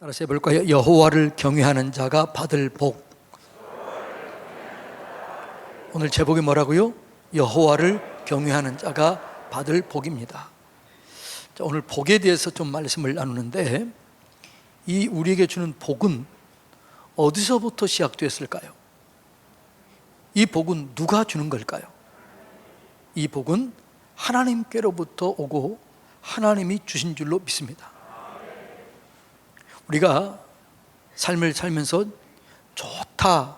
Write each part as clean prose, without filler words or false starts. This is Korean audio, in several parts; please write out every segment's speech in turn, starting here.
따라서 해볼까요? 여호와를 경외하는 자가 받을 복. 오늘 제목이 뭐라고요? 여호와를 경외하는 자가 받을 복입니다. 자, 오늘 복에 대해서 좀 말씀을 나누는데, 이 우리에게 주는 복은 어디서부터 시작되었을까요? 이 복은 누가 주는 걸까요? 이 복은 하나님께로부터 오고 하나님이 주신 줄로 믿습니다. 우리가 삶을 살면서 좋다,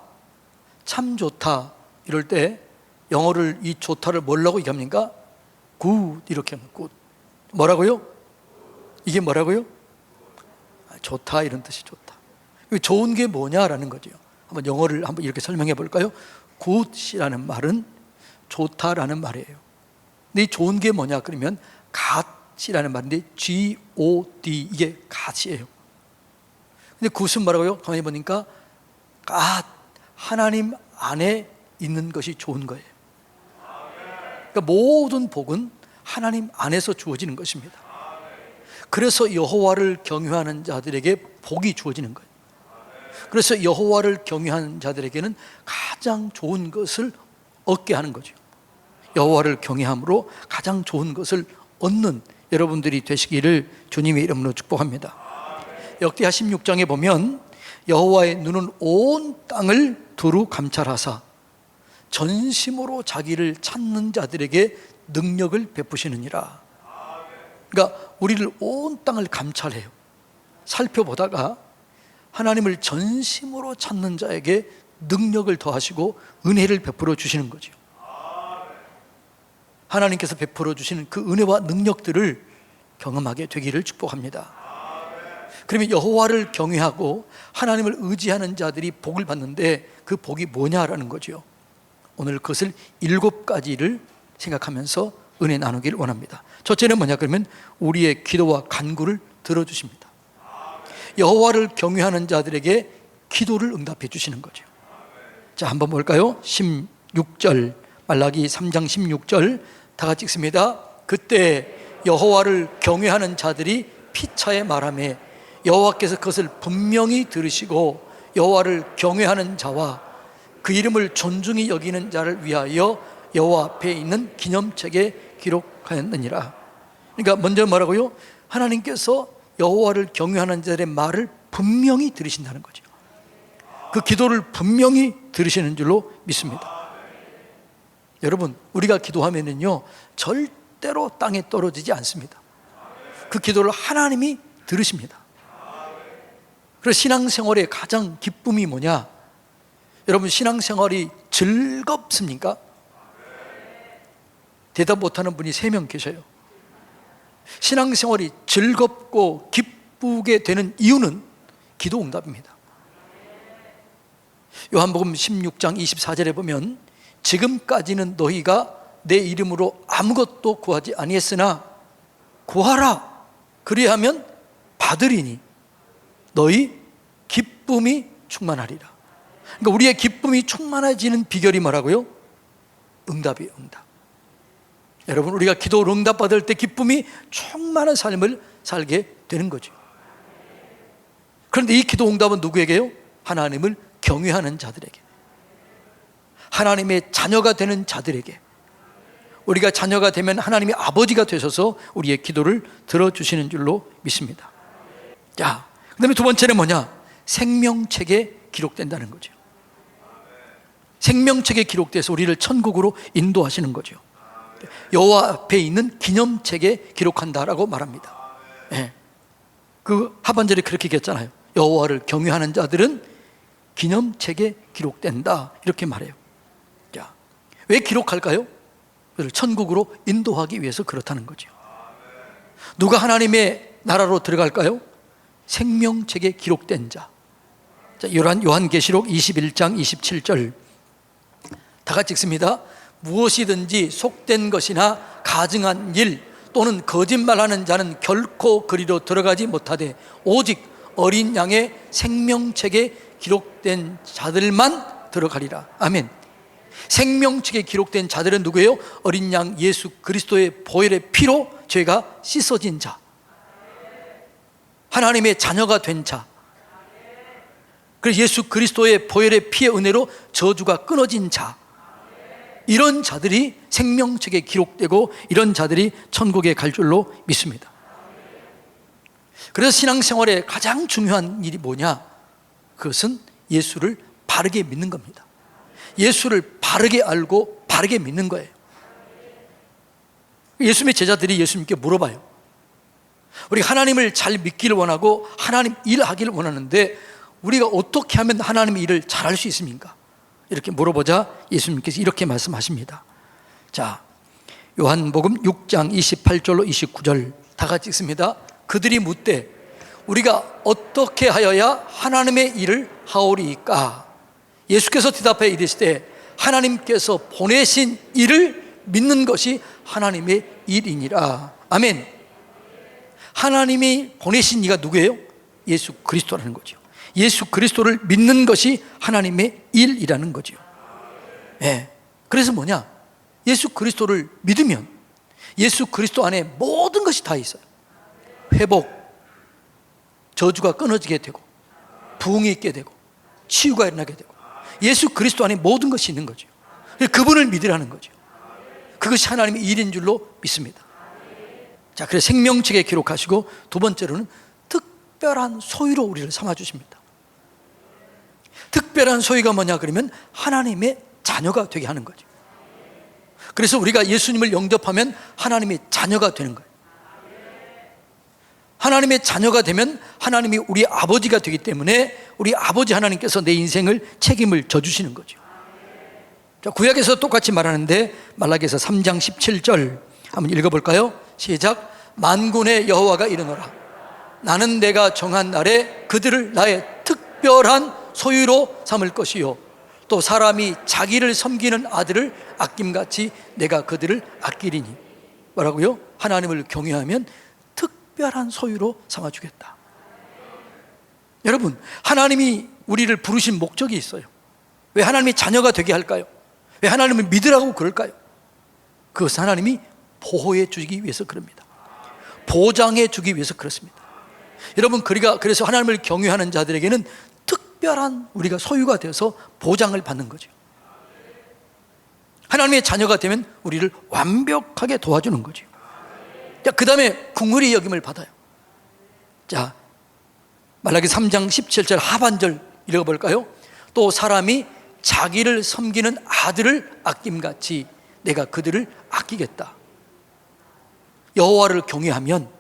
참 좋다 이럴 때 영어를 이 좋다를 뭐라고 얘기합니까? good 이렇게 하면 good. 뭐라고요? 이게 뭐라고요? 좋다 이런 뜻이 좋다. 좋은 게 뭐냐라는 거죠. 한번 영어를 한번 이렇게 설명해 볼까요? good이라는 말은 좋다라는 말이에요. 근데 이 좋은 게 뭐냐 그러면 god이라는 말인데 G-O-D 이게 god이에요. 근데 그것은 뭐라고요? 가만히 보니까 God, 하나님 안에 있는 것이 좋은 거예요. 그러니까 모든 복은 하나님 안에서 주어지는 것입니다. 그래서 여호와를 경외하는 자들에게 복이 주어지는 거예요. 그래서 여호와를 경외하는 자들에게는 가장 좋은 것을 얻게 하는 거죠. 여호와를 경외함으로 가장 좋은 것을 얻는 여러분들이 되시기를 주님의 이름으로 축복합니다. 역대하 16장에 보면 여호와의 눈은 온 땅을 두루 감찰하사 전심으로 자기를 찾는 자들에게 능력을 베푸시느니라. 그러니까 우리를 온 땅을 감찰해요. 살펴보다가 하나님을 전심으로 찾는 자에게 능력을 더하시고 은혜를 베풀어 주시는 거죠. 하나님께서 베풀어 주시는 그 은혜와 능력들을 경험하게 되기를 축복합니다. 그러면 여호와를 경외하고 하나님을 의지하는 자들이 복을 받는데 그 복이 뭐냐라는 거죠. 오늘 그것을 7가지를 생각하면서 은혜 나누기를 원합니다. 첫째는 뭐냐 그러면 우리의 기도와 간구를 들어주십니다. 여호와를 경외하는 자들에게 기도를 응답해 주시는 거죠. 자, 한번 볼까요? 16절, 말라기 3장 16절 다 같이 읽습니다. 그때 여호와를 경외하는 자들이 피차에 말하며 여호와께서 그것을 분명히 들으시고 여호와를 경외하는 자와 그 이름을 존중히 여기는 자를 위하여 여호와 앞에 있는 기념책에 기록하였느니라. 그러니까 먼저 뭐라고요? 하나님께서 여호와를 경외하는 자들의 말을 분명히 들으신다는 거죠. 그 기도를 분명히 들으시는 줄로 믿습니다. 여러분, 우리가 기도하면은요 절대로 땅에 떨어지지 않습니다. 그 기도를 하나님이 들으십니다. 그래서 신앙생활의 가장 기쁨이 뭐냐? 여러분, 신앙생활이 즐겁습니까? 대답 못하는 분이 3명 계셔요. 신앙생활이 즐겁고 기쁘게 되는 이유는 기도 응답입니다. 요한복음 16장 24절에 보면 지금까지는 너희가 내 이름으로 아무것도 구하지 아니했으나 구하라 그리하면 받으리니 너희 기쁨이 충만하리라. 그러니까 우리의 기쁨이 충만해지는 비결이 뭐라고요? 응답이에요. 응답. 여러분, 우리가 기도를 응답받을 때 기쁨이 충만한 삶을 살게 되는 거죠. 그런데 이 기도 응답은 누구에게요? 하나님을 경외하는 자들에게, 하나님의 자녀가 되는 자들에게. 우리가 자녀가 되면 하나님이 아버지가 되셔서 우리의 기도를 들어주시는 줄로 믿습니다. 자, 그 다음에 두 번째는 뭐냐? 생명책에 기록된다는 거죠. 생명책에 기록돼서 우리를 천국으로 인도하시는 거죠. 여호와 앞에 있는 기념책에 기록한다라고 말합니다. 네. 그 하반절에 그렇게 얘기했잖아요. 여호와를 경외하는 자들은 기념책에 기록된다 이렇게 말해요. 자, 왜 기록할까요? 그를 천국으로 인도하기 위해서 그렇다는 거죠. 누가 하나님의 나라로 들어갈까요? 생명책에 기록된 자. 자, 요한계시록 21장 27절 다 같이 읽습니다. 무엇이든지 속된 것이나 가증한 일 또는 거짓말하는 자는 결코 그리로 들어가지 못하되 오직 어린 양의 생명책에 기록된 자들만 들어가리라. 아멘. 생명책에 기록된 자들은 누구예요? 어린 양 예수 그리스도의 보혈의 피로 죄가 씻어진 자. 하나님의 자녀가 된 자, 그래서 예수 그리스도의 보혈의 피의 은혜로 저주가 끊어진 자, 이런 자들이 생명책에 기록되고 이런 자들이 천국에 갈 줄로 믿습니다. 그래서 신앙생활에 가장 중요한 일이 뭐냐? 그것은 예수를 바르게 믿는 겁니다. 예수를 바르게 알고 바르게 믿는 거예요. 예수님의 제자들이 예수님께 물어봐요. 우리 하나님을 잘 믿기를 원하고 하나님 일하기를 원하는데 우리가 어떻게 하면 하나님의 일을 잘할 수 있습니까? 이렇게 물어보자 예수님께서 이렇게 말씀하십니다. 자, 요한복음 6장 28절로 29절 다 같이 읽습니다. 그들이 묻되 우리가 어떻게 하여야 하나님의 일을 하오리이까? 예수께서 대답하여 이르시되 하나님께서 보내신 일을 믿는 것이 하나님의 일이니라. 아멘. 하나님이 보내신 이가 누구예요? 예수 그리스도라는 거죠. 예수 그리스도를 믿는 것이 하나님의 일이라는 거죠. 네. 그래서 뭐냐? 예수 그리스도를 믿으면 예수 그리스도 안에 모든 것이 다 있어요. 회복, 저주가 끊어지게 되고 부흥이 있게 되고 치유가 일어나게 되고 예수 그리스도 안에 모든 것이 있는 거죠. 그분을 믿으라는 거죠. 그것이 하나님의 일인 줄로 믿습니다. 자, 그래서 생명책에 기록하시고 두 번째로는 특별한 소유로 우리를 삼아주십니다. 특별한 소유가 뭐냐 그러면 하나님의 자녀가 되게 하는 거죠. 그래서 우리가 예수님을 영접하면 하나님의 자녀가 되는 거예요. 하나님의 자녀가 되면 하나님이 우리 아버지가 되기 때문에 우리 아버지 하나님께서 내 인생을 책임을 져주시는 거죠. 자, 구약에서 똑같이 말하는데 말라기서 3장 17절 한번 읽어볼까요? 시작. 만군의 여호와가 이르노라 나는 내가 정한 날에 그들을 나의 특별한 소유로 삼을 것이요 또 사람이 자기를 섬기는 아들을 아낌같이 내가 그들을 아끼리니. 뭐라고요? 하나님을 경외하면 특별한 소유로 삼아주겠다. 여러분, 하나님이 우리를 부르신 목적이 있어요. 왜 하나님이 자녀가 되게 할까요? 왜 하나님을 믿으라고 그럴까요? 그것은 하나님이 보호해 주기 위해서 그럽니다. 보장해 주기 위해서 그렇습니다. 여러분, 그래서 하나님을 경외하는 자들에게는 특별한 우리가 소유가 되어서 보장을 받는 거죠. 하나님의 자녀가 되면 우리를 완벽하게 도와주는 거죠. 자, 그 다음에 긍휼히 여김을 받아요. 자, 말라기 3장 17절 하반절 읽어볼까요? 또 사람이 자기를 섬기는 아들을 아낌같이 내가 그들을 아끼겠다. 여호와를 경외하면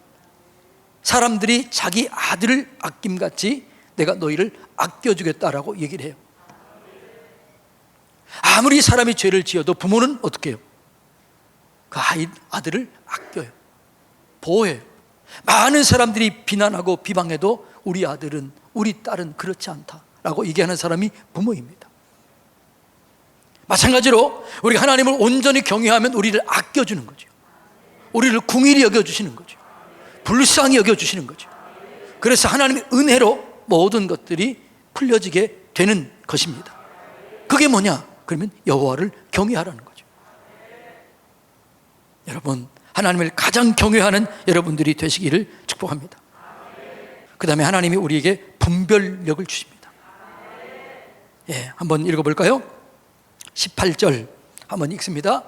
사람들이 자기 아들을 아낌같이 내가 너희를 아껴주겠다라고 얘기를 해요. 아무리 사람이 죄를 지어도 부모는 어떻게 해요? 그 아들을 아껴요. 보호해요. 많은 사람들이 비난하고 비방해도 우리 아들은, 우리 딸은 그렇지 않다라고 얘기하는 사람이 부모입니다. 마찬가지로 우리가 하나님을 온전히 경외하면 우리를 아껴주는 거죠. 우리를 긍휼히 여겨주시는 거죠. 불쌍히 여겨주시는 거죠. 그래서 하나님의 은혜로 모든 것들이 풀려지게 되는 것입니다. 그게 뭐냐? 그러면 여호와를 경외하라는 거죠. 여러분, 하나님을 가장 경외하는 여러분들이 되시기를 축복합니다. 그 다음에 하나님이 우리에게 분별력을 주십니다. 예, 한번 읽어볼까요? 18절 한번 읽습니다.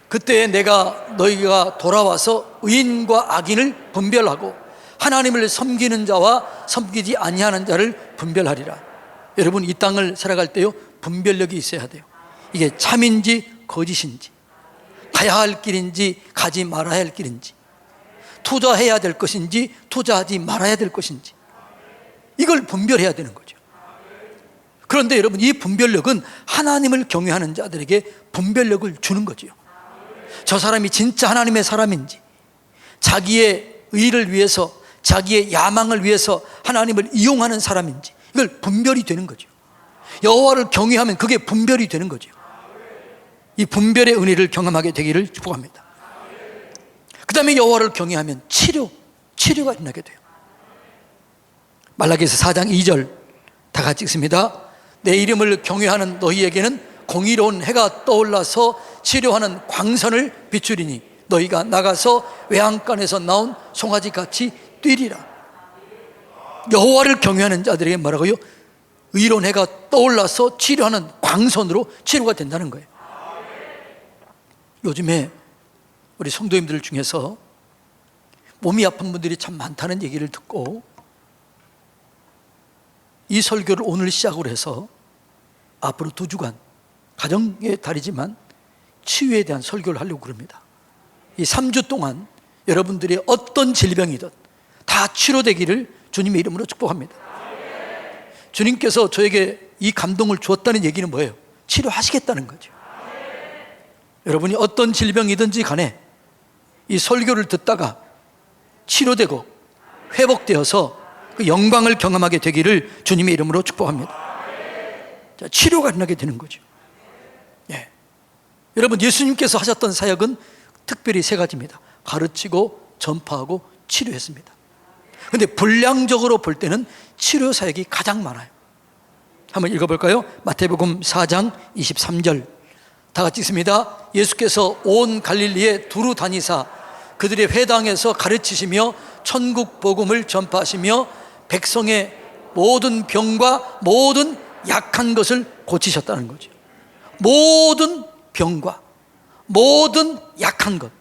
그때 내가 너희가 돌아와서 의인과 악인을 분별하고 하나님을 섬기는 자와 섬기지 아니하는 자를 분별하리라. 여러분, 이 땅을 살아갈 때요 분별력이 있어야 돼요. 이게 참인지 거짓인지, 가야 할 길인지 가지 말아야 할 길인지, 투자해야 될 것인지 투자하지 말아야 될 것인지, 이걸 분별해야 되는 거죠. 그런데 여러분, 이 분별력은 하나님을 경외하는 자들에게 분별력을 주는 거죠. 저 사람이 진짜 하나님의 사람인지, 자기의 의를 위해서, 자기의 야망을 위해서 하나님을 이용하는 사람인지, 이걸 분별이 되는 거죠. 여호와를 경외하면 그게 분별이 되는 거죠. 이 분별의 은혜를 경험하게 되기를 축복합니다. 그 다음에 여호와를 경외하면 치료가 일어나게 돼요. 말라기서 4장 2절 다 같이 읽습니다. 내 이름을 경외하는 너희에게는 공의로운 해가 떠올라서 치료하는 광선을 비추리니 너희가 나가서 외양간에서 나온 송아지같이 뛰리라. 여호와를 경외하는 자들에게 뭐라고요? 의로운 해가 떠올라서 치료하는 광선으로 치료가 된다는 거예요. 요즘에 우리 성도님들 중에서 몸이 아픈 분들이 참 많다는 얘기를 듣고 이 설교를 오늘 시작으로 해서 앞으로 2주간 가정의 달이지만 치유에 대한 설교를 하려고 그럽니다. 이 3주 동안 여러분들이 어떤 질병이든 다 치료되기를 주님의 이름으로 축복합니다. 주님께서 저에게 이 감동을 주었다는 얘기는 뭐예요? 치료하시겠다는 거죠. 여러분이 어떤 질병이든지 간에 이 설교를 듣다가 치료되고 회복되어서 그 영광을 경험하게 되기를 주님의 이름으로 축복합니다. 자, 치료가 일어나게 되는 거죠. 예. 여러분, 예수님께서 하셨던 사역은 특별히 3가지입니다. 가르치고 전파하고 치료했습니다. 그런데 분량적으로 볼 때는 치료 사역이 가장 많아요. 한번 읽어볼까요? 마태복음 4장 23절 다 같이 읽습니다. 예수께서 온 갈릴리에 두루 다니사 그들의 회당에서 가르치시며 천국 복음을 전파하시며 백성의 모든 병과 모든 약한 것을 고치셨다는 거죠. 모든 병과 모든 약한 것,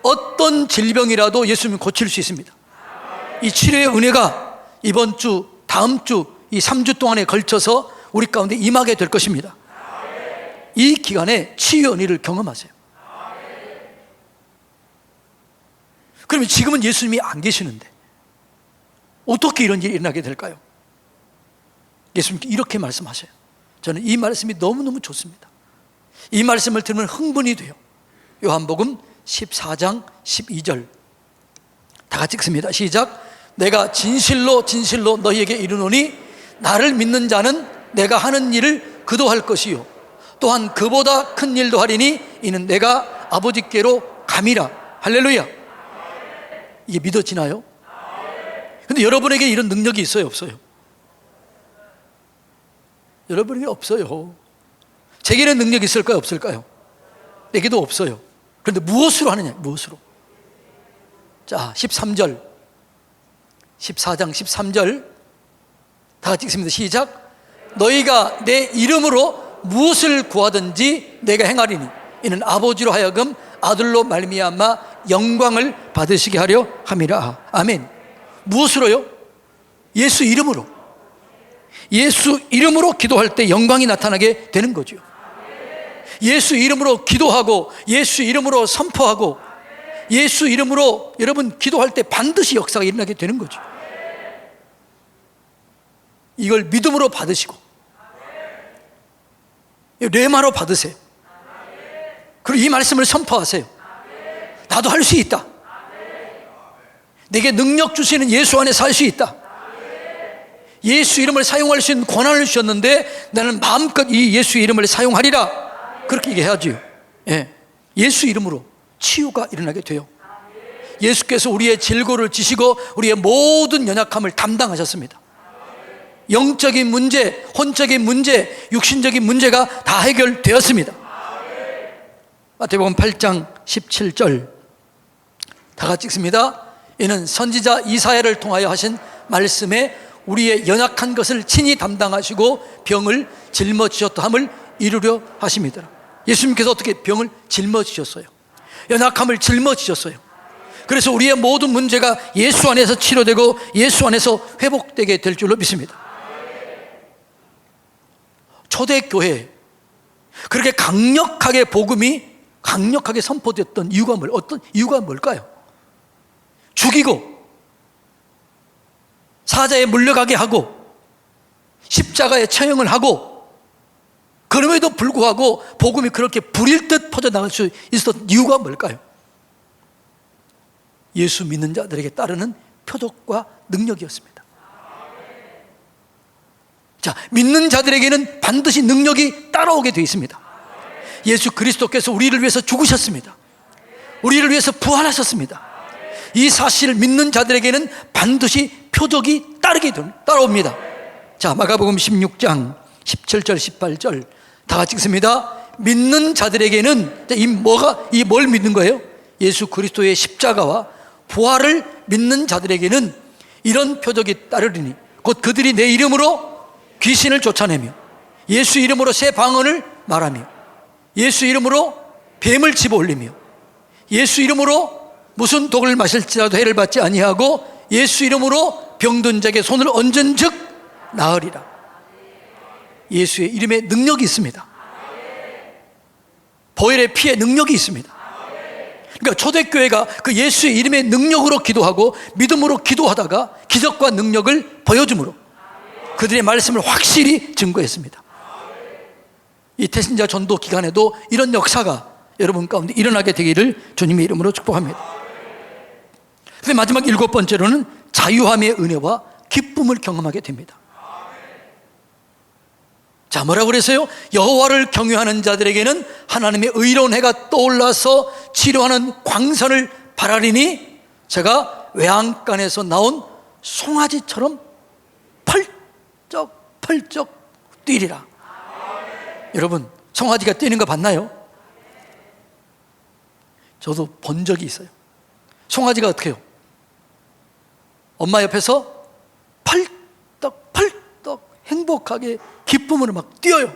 어떤 질병이라도 예수님이 고칠 수 있습니다. 이 치료의 은혜가 이번 주, 다음 주, 이 3주 동안에 걸쳐서 우리 가운데 임하게 될 것입니다. 이 기간에 치유의 은혜를 경험하세요. 그러면 지금은 예수님이 안 계시는데 어떻게 이런 일이 일어나게 될까요? 예수님께 이렇게 말씀하셔요. 저는 이 말씀이 너무너무 좋습니다. 이 말씀을 들으면 흥분이 돼요. 요한복음 14장 12절 다 같이 읽습니다. 시작. 내가 진실로 진실로 너희에게 이르노니 나를 믿는 자는 내가 하는 일을 그도 할 것이요 또한 그보다 큰 일도 하리니 이는 내가 아버지께로 감이라. 할렐루야. 이게 믿어지나요? 근데 여러분에게 이런 능력이 있어요, 없어요? 여러분에게 없어요. 제게는 능력이 있을까요, 없을까요? 내게도 없어요. 그런데 무엇으로 하느냐? 무엇으로? 자, 13절 14장 13절 다 같이 읽습니다. 시작. 너희가 내 이름으로 무엇을 구하든지 내가 행하리니 이는 아버지로 하여금 아들로 말미암아 영광을 받으시게 하려 함이라. 아멘. 무엇으로요? 예수 이름으로. 예수 이름으로 기도할 때 영광이 나타나게 되는 거죠. 예수 이름으로 기도하고 예수 이름으로 선포하고 예수 이름으로 여러분 기도할 때 반드시 역사가 일어나게 되는 거죠. 이걸 믿음으로 받으시고 레마로 받으세요. 그리고 이 말씀을 선포하세요. 나도 할 수 있다. 내게 능력 주시는 예수 안에 살 수 있다. 예수 이름을 사용할 수 있는 권한을 주셨는데 나는 마음껏 이 예수 이름을 사용하리라. 그렇게 얘기해야죠. 예. 예수 이름으로 치유가 일어나게 돼요. 예수께서 우리의 질고를 지시고 우리의 모든 연약함을 담당하셨습니다. 영적인 문제, 혼적인 문제, 육신적인 문제가 다 해결되었습니다. 마태복음 8장 17절 다 같이 읽습니다. 이는 선지자 이사야를 통하여 하신 말씀에 우리의 연약한 것을 친히 담당하시고 병을 짊어지셨다 함을 이루려 하십니다. 예수님께서 어떻게 병을 짊어지셨어요? 연약함을 짊어지셨어요. 그래서 우리의 모든 문제가 예수 안에서 치료되고 예수 안에서 회복되게 될 줄로 믿습니다. 초대교회 그렇게 강력하게 복음이 강력하게 선포됐던 이유가 어떤 이유가 뭘까요? 죽이고 사자에 물려가게 하고 십자가에 처형을 하고 그럼에도 불구하고 복음이 그렇게 불일 듯 퍼져나갈 수 있었던 이유가 뭘까요? 예수 믿는 자들에게 따르는 표적과 능력이었습니다. 자, 믿는 자들에게는 반드시 능력이 따라오게 되어 있습니다. 예수 그리스도께서 우리를 위해서 죽으셨습니다. 우리를 위해서 부활하셨습니다. 이 사실을 믿는 자들에게는 반드시 표적이 따라옵니다. 자, 마가복음 16장 17절 18절 다 같이 읽습니다. 믿는 자들에게는 뭘 믿는 거예요? 예수 그리스도의 십자가와 부활을 믿는 자들에게는 이런 표적이 따르리니 곧 그들이 내 이름으로 귀신을 쫓아내며 예수 이름으로 새 방언을 말하며 예수 이름으로 뱀을 집어올리며 예수 이름으로 무슨 독을 마실지라도 해를 받지 아니하고 예수 이름으로 병든 자에게 손을 얹은즉 나으리라. 예수의 이름에 능력이 있습니다. 보혈의 피에 능력이 있습니다. 그러니까 초대교회가 그 예수의 이름의 능력으로 기도하고 믿음으로 기도하다가 기적과 능력을 보여줌으로 그들의 말씀을 확실히 증거했습니다. 이 태신자 전도 기간에도 이런 역사가 여러분 가운데 일어나게 되기를 주님의 이름으로 축복합니다. 그런데 마지막 7번째로는 자유함의 은혜와 기쁨을 경험하게 됩니다. 자, 뭐라고 그랬어요? 여호와를 경외하는 자들에게는 하나님의 의로운 해가 떠올라서 치료하는 광선을 바라리니 제가 외양간에서 나온 송아지처럼 펄쩍 뛰리라. 여러분, 송아지가 뛰는 거 봤나요? 저도 본 적이 있어요. 송아지가 어떻게 해요? 엄마 옆에서 펄떡 행복하게 기쁨으로 막 뛰어요.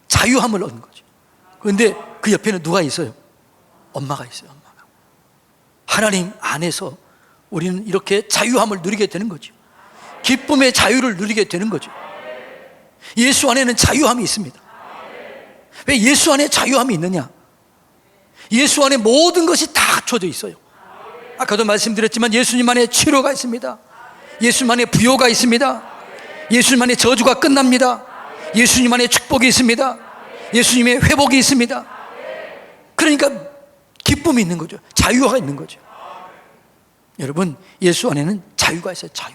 자유함을 얻는 거죠. 그런데 그 옆에는 누가 있어요? 엄마가 있어요. 엄마가. 하나님 안에서 우리는 이렇게 자유함을 누리게 되는 거죠. 기쁨의 자유를 누리게 되는 거죠. 예수 안에는 자유함이 있습니다. 왜 예수 안에 자유함이 있느냐? 예수 안에 모든 것이 다 갖춰져 있어요. 아까도 말씀드렸지만 예수님 안에 치료가 있습니다. 예수님 안에 부요가 있습니다. 예수님 안에 저주가 끝납니다. 예수님 안에 축복이 있습니다. 예수님의 회복이 있습니다. 그러니까 기쁨이 있는 거죠. 자유가 있는 거죠. 여러분, 예수 안에는 자유가 있어요. 자유.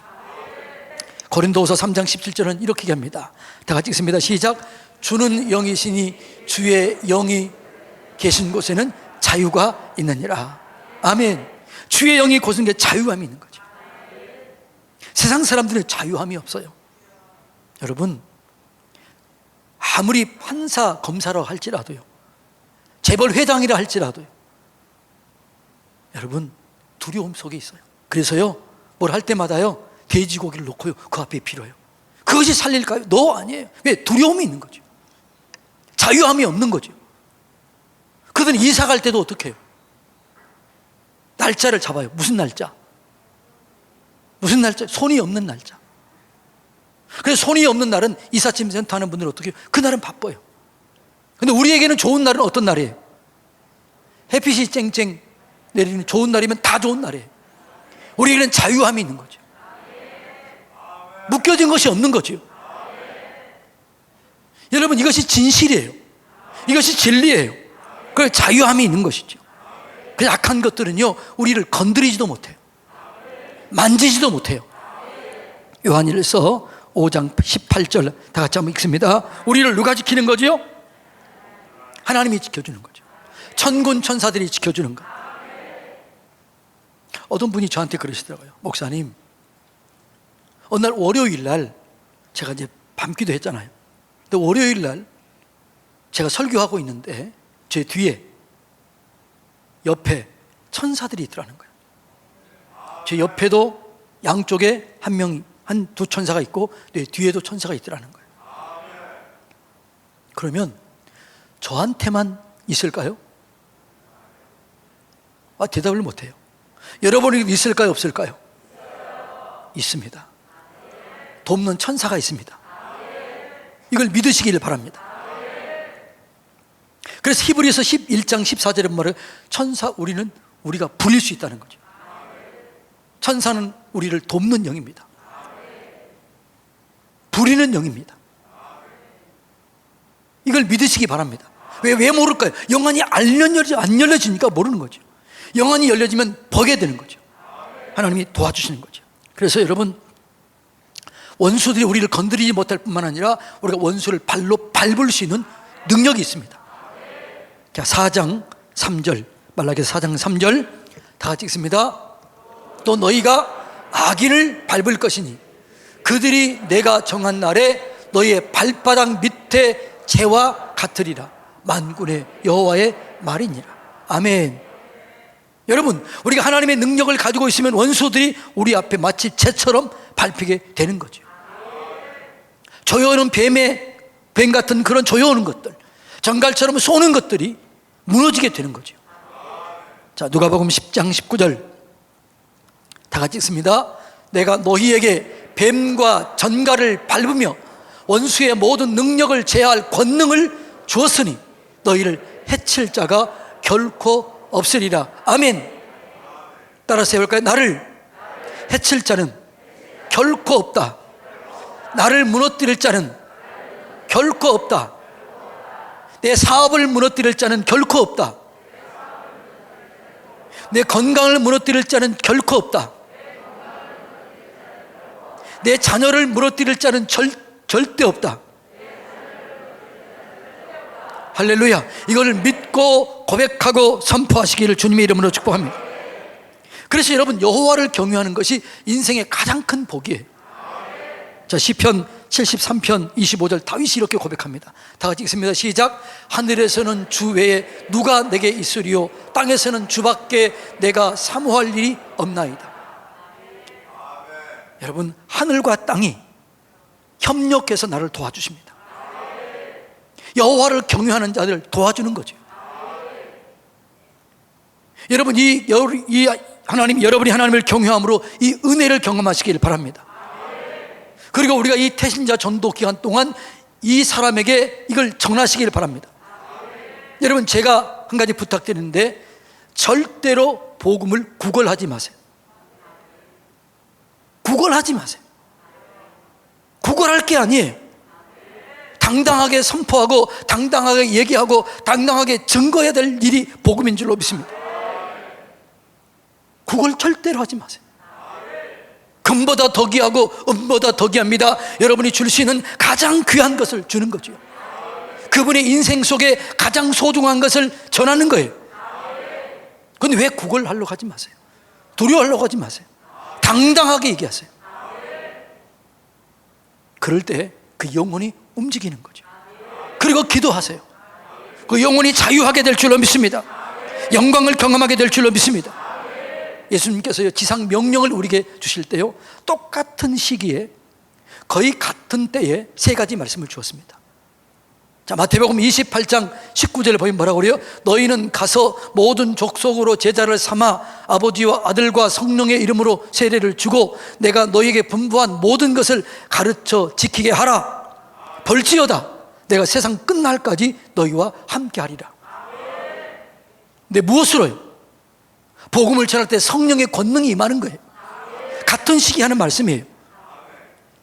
고린도후서 3장 17절은 이렇게 얘기합니다. 다 같이 읽습니다. 시작. 주는 영이시니 주의 영이 계신 곳에는 자유가 있느니라. 아멘. 주의 영이 곳은 게 자유함이 있는 거죠. 세상 사람들은 자유함이 없어요. 여러분, 아무리 판사 검사라고 할지라도요, 재벌 회장이라 할지라도요, 여러분 두려움 속에 있어요. 그래서요, 뭘 할 때마다요 돼지고기를 놓고요 그 앞에 빌어요. 그것이 살릴까요? 너 아니에요. 왜? 두려움이 있는 거죠. 자유함이 없는 거죠. 그들은 이사 갈 때도 어떻게 해요? 날짜를 잡아요. 무슨 날짜? 무슨 날짜? 손이 없는 날짜. 그래서 손이 없는 날은 이삿짐 센터 하는 분들은 어떻게 해요? 그날은 바빠요. 근데 우리에게는 좋은 날은 어떤 날이에요? 햇빛이 쨍쨍 내리는 좋은 날이면 다 좋은 날이에요. 우리에게는 자유함이 있는 거죠. 묶여진 것이 없는 거죠. 여러분, 이것이 진실이에요. 이것이 진리예요. 그래서 자유함이 있는 것이죠. 그 약한 것들은요 우리를 건드리지도 못해요. 만지지도 못해요. 요한일서 5장 18절 다 같이 한번 읽습니다. 우리를 누가 지키는 거죠? 하나님이 지켜주는 거죠. 천군 천사들이 지켜주는 거. 어떤 분이 저한테 그러시더라고요. 목사님, 어느 날 월요일 날 제가 이제 밤기도 했잖아요. 근데 월요일 날 제가 설교하고 있는데 제 뒤에 옆에 천사들이 있더라는 거예요. 제 옆에도 양쪽에 한 두 천사가 있고 내 뒤에도 천사가 있더라는 거예요. 그러면 저한테만 있을까요? 대답을 못해요. 여러분에게 있을까요? 없을까요? 있습니다. 돕는 천사가 있습니다. 이걸 믿으시기를 바랍니다. 그래서 히브리서 11장 14절에 말을 우리가 부릴 수 있다는 거죠. 천사는 우리를 돕는 영입니다. 부리는 영입니다. 이걸 믿으시기 바랍니다. 왜 모를까요? 영안이 안 열려지니까 모르는 거죠. 영안이 열려지면 보게 되는 거죠. 하나님이 도와주시는 거죠. 그래서 여러분, 원수들이 우리를 건드리지 못할 뿐만 아니라 우리가 원수를 발로 밟을 수 있는 능력이 있습니다. 자, 4장 3절, 말라기서 4장 3절 다 같이 읽습니다. 또 너희가 악인을 밟을 것이니 그들이 내가 정한 날에 너희의 발바닥 밑에 재와 같으리라. 만군의 여호와의 말이니라. 아멘. 여러분, 우리가 하나님의 능력을 가지고 있으면 원수들이 우리 앞에 마치 재처럼 밟히게 되는 거죠. 조여오는 뱀 같은 그런 조여오는 것들, 정갈처럼 쏘는 것들이 무너지게 되는 거죠. 자, 누가복음 10장 19절 다 같이 읽습니다. 내가 너희에게 뱀과 전갈을 밟으며 원수의 모든 능력을 제할 권능을 주었으니 너희를 해칠 자가 결코 없으리라. 아멘. 따라서 해볼까요? 나를 해칠 자는 결코 없다. 나를 무너뜨릴 자는 결코 없다. 내 사업을 무너뜨릴 자는 결코 없다. 내 건강을 무너뜨릴 자는 결코 없다. 내 자녀를 무너뜨릴 자는 절대 없다. 할렐루야. 이걸 믿고 고백하고 선포하시기를 주님의 이름으로 축복합니다. 그래서 여러분, 여호와를 경외하는 것이 인생의 가장 큰 복이에요. 자, 시편 73편 25절 다윗이 이렇게 고백합니다. 다 같이 읽습니다. 시작. 하늘에서는 주 외에 누가 내게 있으리요, 땅에서는 주밖에 내가 사모할 일이 없나이다. 여러분, 하늘과 땅이 협력해서 나를 도와주십니다. 여호와를 경외하는 자들 도와주는 거죠. 여러분, 여러분이 하나님을 경외함으로 이 은혜를 경험하시길 바랍니다. 그리고 우리가 이 태신자 전도 기간 동안 이 사람에게 이걸 전하시길 바랍니다. 여러분, 제가 한 가지 부탁드리는데 절대로 복음을 구걸하지 마세요. 구걸하지 마세요. 구걸할 게 아니에요. 당당하게 선포하고 당당하게 얘기하고 당당하게 증거해야 될 일이 복음인 줄로 믿습니다. 구걸 절대로 하지 마세요. 금보다 더 귀하고 은보다 더 귀합니다. 여러분이 줄 수 있는 가장 귀한 것을 주는 거죠. 그분의 인생 속에 가장 소중한 것을 전하는 거예요. 그런데 왜 구걸하려고 하지 마세요. 두려워하려고 하지 마세요. 당당하게 얘기하세요. 그럴 때 그 영혼이 움직이는 거죠. 그리고 기도하세요. 그 영혼이 자유하게 될 줄로 믿습니다. 영광을 경험하게 될 줄로 믿습니다. 예수님께서요, 지상 명령을 우리에게 주실 때요, 똑같은 시기에 거의 같은 때에 세 가지 말씀을 주었습니다. 자, 마태복음 28장 19절에 보면 뭐라고 그래요? 너희는 가서 모든 족속으로 제자를 삼아 아버지와 아들과 성령의 이름으로 세례를 주고 내가 너희에게 분부한 모든 것을 가르쳐 지키게 하라. 벌지어다 내가 세상 끝날까지 너희와 함께 하리라. 근데 무엇으로요? 복음을 전할 때 성령의 권능이 임하는 거예요. 같은 시기에 하는 말씀이에요.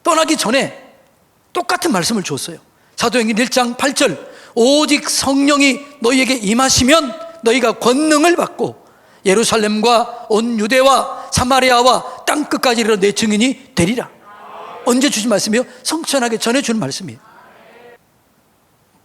떠나기 전에 똑같은 말씀을 주었어요. 사도행전 1장 8절 오직 성령이 너희에게 임하시면 너희가 권능을 받고 예루살렘과 온 유대와 사마리아와 땅끝까지 이르러 내 증인이 되리라. 언제 주신 말씀이요? 성천하게 전해주는 말씀이에요.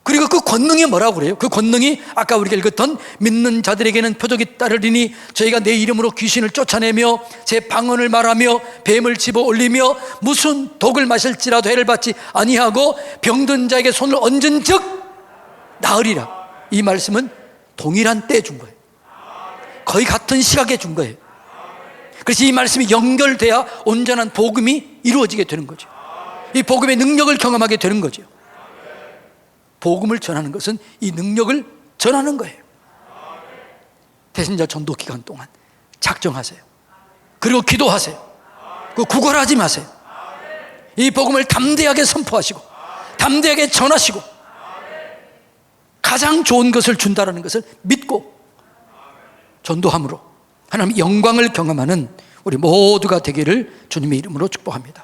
그리고 그 권능이 뭐라고 그래요? 그 권능이 아까 우리가 읽었던 믿는 자들에게는 표적이 따르리니 저희가 내 이름으로 귀신을 쫓아내며 제 방언을 말하며 뱀을 집어 올리며 무슨 독을 마실지라도 해를 받지 아니하고 병든 자에게 손을 얹은 즉 나으리라. 이 말씀은 동일한 때에 준 거예요. 거의 같은 시각에 준 거예요. 그래서 이 말씀이 연결돼야 온전한 복음이 이루어지게 되는 거죠. 이 복음의 능력을 경험하게 되는 거죠. 복음을 전하는 것은 이 능력을 전하는 거예요. 태신자 전도 기간 동안 작정하세요. 그리고 기도하세요. 구걸하지 마세요. 이 복음을 담대하게 선포하시고 담대하게 전하시고 가장 좋은 것을 준다는 것을 믿고 전도함으로 하나님의 영광을 경험하는 우리 모두가 되기를 주님의 이름으로 축복합니다.